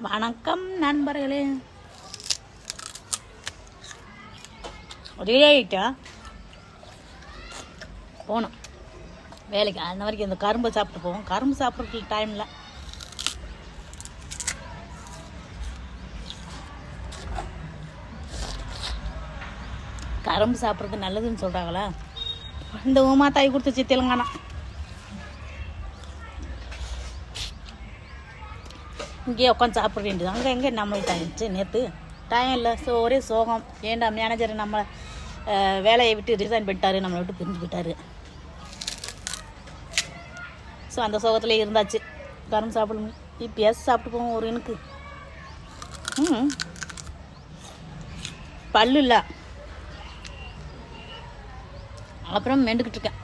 வணக்கம் நண்பர்களே. ரெடி ஆகிட்டா போகணும் வேலைக்கு. அந்த வரைக்கும் இந்த கரும்பை சாப்பிட்டு போவோம். கரும்பு சாப்பிட்றதுக்கு டைமில் கரும்பு சாப்பிட்றது நல்லதுன்னு சொல்கிறாங்களா? இந்த உமா தாய் கொடுத்துச்சு தெலுங்கானா. இங்கேயே உட்காந்து சாப்பிட வேண்டியது. அங்கே எங்கே நம்மளுக்கு ஆயிடுச்சு நேற்று டைம் இல்லை. ஸோ ஒரே சோகம். ஏண்டா மேனேஜர் நம்ம வேலையை விட்டு ரிசைன் பண்ணிட்டாரு, நம்மளை விட்டு பிரிஞ்சு போயிட்டாரு. ஸோ அந்த சோகத்துலேயே இருந்தாச்சு. கரும்பு சாப்பிடணும். இப்போயாச்சும் சாப்பிட்டு போவோம் ஒரு எனக்கு. பல்லு இல்லை, அப்புறம் மெண்டுக்கிட்டு இருக்கேன்.